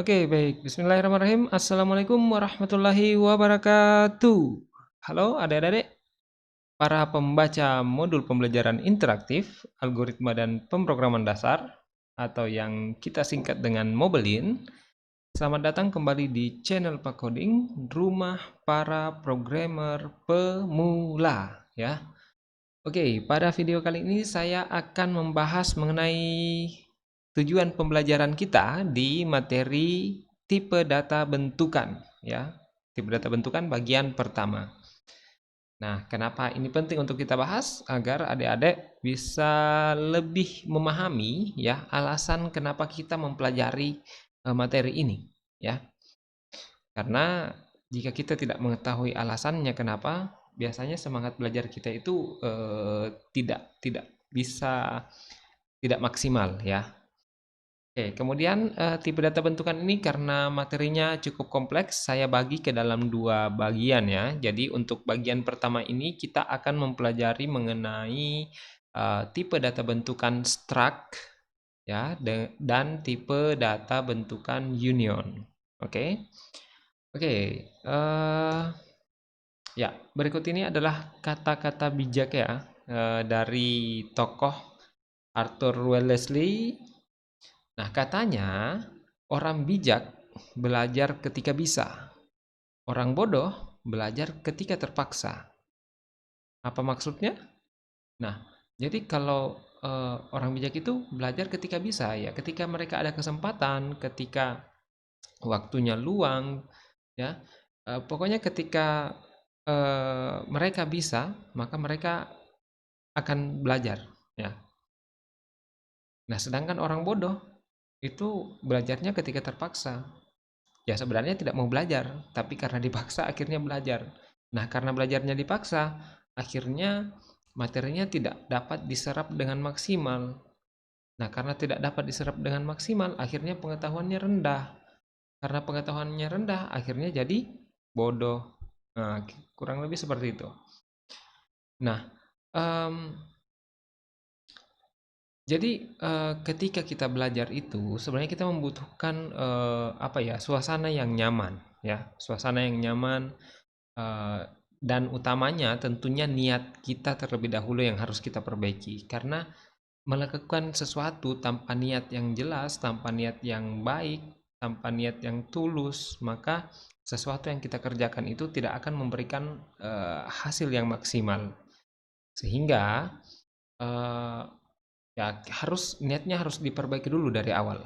Oke, baik. Bismillahirrahmanirrahim. Assalamualaikum warahmatullahi wabarakatuh. Halo adik-adik, para pembaca modul pembelajaran interaktif, algoritma dan pemrograman dasar, atau yang kita singkat dengan Mobilin. Selamat datang kembali di channel Pak Coding, rumah para programmer pemula. Ya, oke. Pada video kali ini saya akan membahas mengenai tujuan pembelajaran kita di materi tipe data bentukan, ya. Tipe data bentukan bagian pertama. Nah, kenapa ini penting untuk kita bahas? Agar adik-adik bisa lebih memahami ya alasan kenapa kita mempelajari materi ini, ya. Karena jika kita tidak mengetahui alasannya kenapa, biasanya semangat belajar kita itu tidak bisa tidak maksimal, ya. Oke, kemudian tipe data bentukan ini karena materinya cukup kompleks, saya bagi ke dalam dua bagian ya. Jadi untuk bagian pertama ini kita akan mempelajari mengenai tipe data bentukan struct ya dan tipe data bentukan union. Oke. Oke, ya, berikut ini adalah kata-kata bijak ya dari tokoh Arthur Wellesley. Nah, katanya orang bijak belajar ketika bisa, orang bodoh belajar ketika terpaksa. Apa maksudnya? Nah, jadi kalau orang bijak itu belajar ketika bisa ya, ketika mereka ada kesempatan, ketika waktunya luang, ya. Pokoknya ketika mereka bisa, maka mereka akan belajar, ya. Nah, sedangkan orang bodoh itu belajarnya ketika terpaksa. Ya sebenarnya tidak mau belajar, tapi karena dipaksa akhirnya belajar. Nah, karena belajarnya dipaksa, akhirnya materinya tidak dapat diserap dengan maksimal. Nah, karena tidak dapat diserap dengan maksimal, akhirnya pengetahuannya rendah. Karena pengetahuannya rendah, akhirnya jadi bodoh. Nah, kurang lebih seperti itu. Nah, em, jadi ketika kita belajar itu sebenarnya kita membutuhkan apa ya, suasana yang nyaman, ya, suasana yang nyaman, eh, dan utamanya tentunya niat kita terlebih dahulu yang harus kita perbaiki. Karena melakukan sesuatu tanpa niat yang jelas, tanpa niat yang baik, tanpa niat yang tulus, maka sesuatu yang kita kerjakan itu tidak akan memberikan hasil yang maksimal. Sehingga eh, ya niatnya harus diperbaiki dulu dari awal.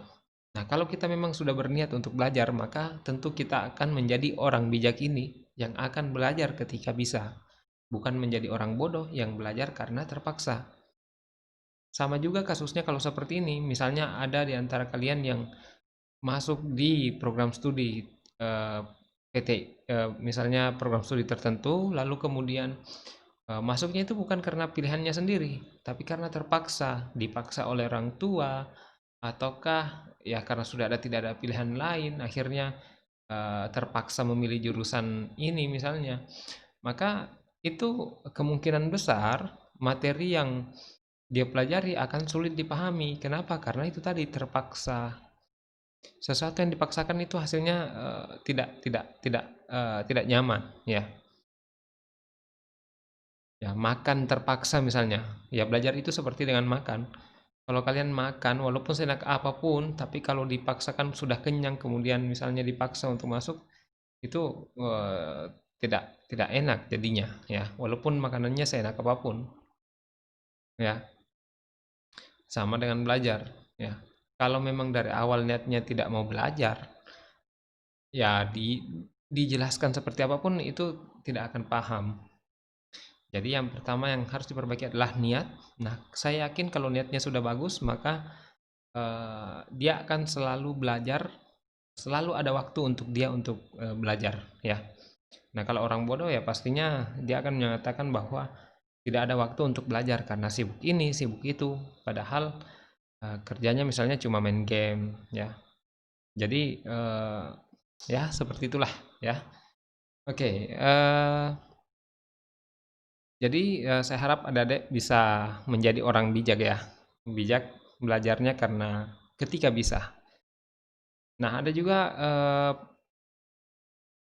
Nah, kalau kita memang sudah berniat untuk belajar, maka tentu kita akan menjadi orang bijak ini yang akan belajar ketika bisa, bukan menjadi orang bodoh yang belajar karena terpaksa. Sama juga kasusnya kalau seperti ini, misalnya ada di antara kalian yang masuk di program studi PT, misalnya program studi tertentu, lalu kemudian masuknya itu bukan karena pilihannya sendiri, tapi karena terpaksa, dipaksa oleh orang tua, ataukah ya karena sudah tidak ada pilihan lain, akhirnya terpaksa memilih jurusan ini misalnya. Maka itu kemungkinan besar materi yang dia pelajari akan sulit dipahami. Kenapa? Karena itu tadi terpaksa. Sesuatu yang dipaksakan itu hasilnya tidak nyaman, ya. Ya, makan terpaksa misalnya. Ya, belajar itu seperti dengan makan. Kalau kalian makan, walaupun seenak apapun, tapi kalau dipaksakan sudah kenyang, kemudian misalnya dipaksa untuk masuk, itu tidak enak jadinya, ya. Walaupun makanannya seenak apapun, ya. Sama dengan belajar, ya. Kalau memang dari awal niatnya tidak mau belajar, ya dijelaskan seperti apapun itu tidak akan paham. Jadi yang pertama yang harus diperbaiki adalah niat. Nah, saya yakin kalau niatnya sudah bagus, maka dia akan selalu belajar, selalu ada waktu untuk dia untuk belajar, ya. Nah, kalau orang bodoh ya pastinya dia akan menyatakan bahwa tidak ada waktu untuk belajar karena sibuk ini, sibuk itu, padahal kerjanya misalnya cuma main game, ya. Jadi ya seperti itulah, ya. Oke, jadi saya harap adik-adik bisa menjadi orang bijak ya. Bijak belajarnya karena ketika bisa. Nah, ada juga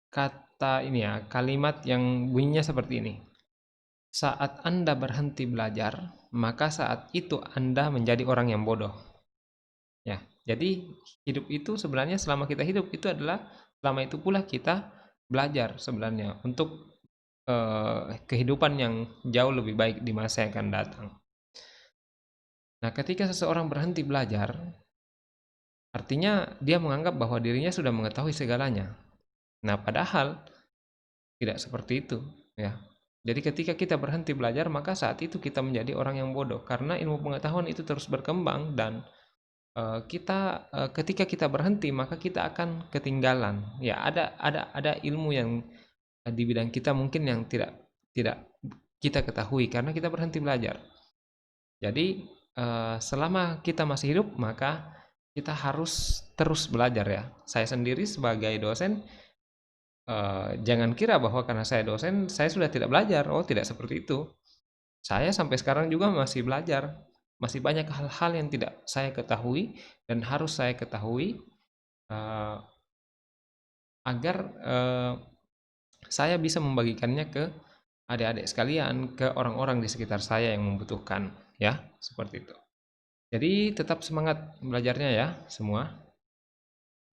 kata ini ya, kalimat yang bunyinya seperti ini. Saat Anda berhenti belajar, maka saat itu Anda menjadi orang yang bodoh. Ya, jadi hidup itu sebenarnya selama kita hidup itu adalah selama itu pula kita belajar sebenarnya untuk kehidupan yang jauh lebih baik di masa yang akan datang. Nah, ketika seseorang berhenti belajar, artinya dia menganggap bahwa dirinya sudah mengetahui segalanya. Nah, padahal tidak seperti itu, ya. Jadi ketika kita berhenti belajar, maka saat itu kita menjadi orang yang bodoh karena ilmu pengetahuan itu terus berkembang dan ketika kita berhenti maka kita akan ketinggalan. Ya, ada ilmu yang di bidang kita mungkin yang tidak tidak kita ketahui karena kita berhenti belajar. Jadi selama kita masih hidup maka kita harus terus belajar ya. Saya sendiri sebagai dosen jangan kira bahwa karena saya dosen saya sudah tidak belajar. Oh, tidak seperti itu. Saya sampai sekarang juga masih belajar. Masih banyak hal-hal yang tidak saya ketahui dan harus saya ketahui uh, agar saya bisa membagikannya ke adik-adik sekalian, ke orang-orang di sekitar saya yang membutuhkan, ya, seperti itu. Jadi tetap semangat belajarnya ya semua.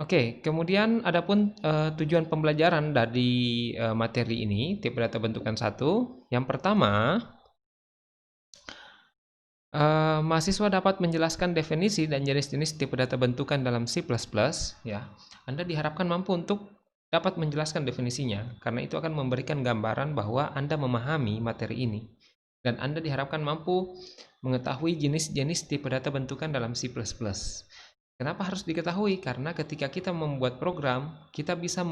Oke, kemudian adapun tujuan pembelajaran dari materi ini, tipe data bentukan satu. Yang pertama, mahasiswa dapat menjelaskan definisi dan jenis-jenis tipe data bentukan dalam C++, ya. Anda diharapkan mampu untuk dapat menjelaskan definisinya, karena itu akan memberikan gambaran bahwa Anda memahami materi ini. Dan Anda diharapkan mampu mengetahui jenis-jenis tipe data bentukan dalam C++. Kenapa harus diketahui? Karena ketika kita membuat program, kita bisa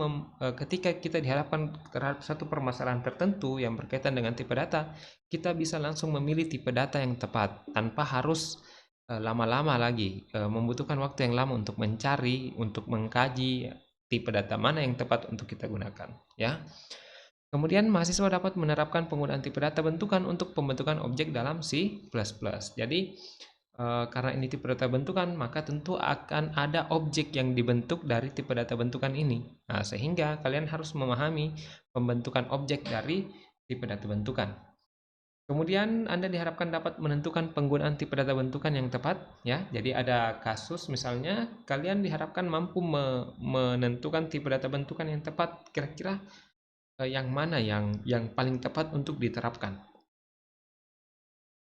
ketika kita dihadapkan terhadap satu permasalahan tertentu yang berkaitan dengan tipe data, kita bisa langsung memilih tipe data yang tepat tanpa harus lama-lama lagi, membutuhkan waktu yang lama untuk mencari, untuk mengkaji tipe data mana yang tepat untuk kita gunakan, ya. Kemudian mahasiswa dapat menerapkan penggunaan tipe data bentukan untuk pembentukan objek dalam C++. Jadi karena ini tipe data bentukan, maka tentu akan ada objek yang dibentuk dari tipe data bentukan ini. Nah, sehingga kalian harus memahami pembentukan objek dari tipe data bentukan. Kemudian Anda diharapkan dapat menentukan penggunaan tipe data bentukan yang tepat, ya. Jadi ada kasus misalnya kalian diharapkan mampu menentukan tipe data bentukan yang tepat, kira-kira yang mana yang paling tepat untuk diterapkan,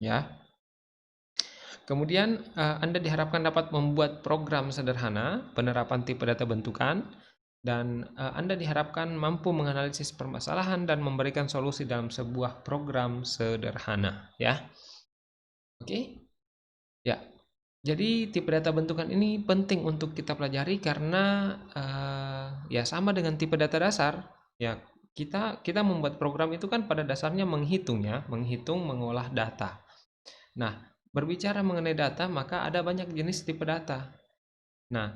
ya. Kemudian Anda diharapkan dapat membuat program sederhana penerapan tipe data bentukan dan Anda diharapkan mampu menganalisis permasalahan dan memberikan solusi dalam sebuah program sederhana, ya. Oke? Ya. Jadi tipe data bentukan ini penting untuk kita pelajari karena ya sama dengan tipe data dasar, ya. Kita membuat program itu kan pada dasarnya menghitung ya, menghitung, mengolah data. Nah, berbicara mengenai data, maka ada banyak jenis tipe data. Nah,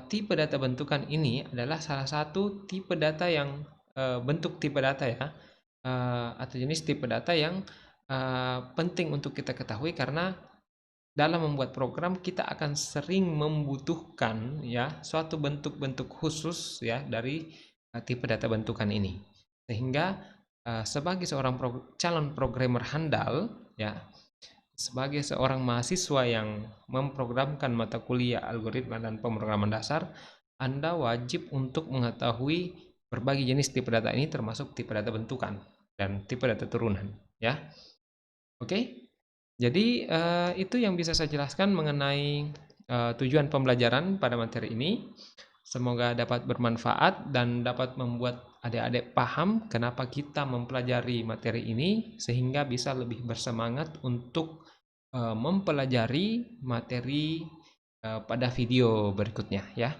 tipe data bentukan ini adalah salah satu tipe data yang bentuk tipe data ya, atau jenis tipe data yang penting untuk kita ketahui karena dalam membuat program kita akan sering membutuhkan ya suatu bentuk-bentuk khusus ya dari tipe data bentukan ini. Sehingga sebagai seorang calon programmer handal ya, sebagai seorang mahasiswa yang memprogramkan mata kuliah algoritma dan pemrograman dasar, Anda wajib untuk mengetahui berbagai jenis tipe data ini termasuk tipe data bentukan dan tipe data turunan, ya. Oke. Jadi itu yang bisa saya jelaskan mengenai tujuan pembelajaran pada materi ini. Semoga dapat bermanfaat dan dapat membuat adik-adik paham kenapa kita mempelajari materi ini sehingga bisa lebih bersemangat untuk mempelajari materi pada video berikutnya ya.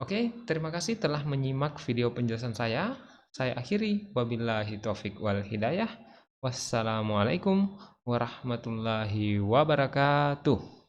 Oke, terima kasih telah menyimak video penjelasan saya. Saya akhiri, wabillahi taufik wal hidayah. Wassalamualaikum warahmatullahi wabarakatuh.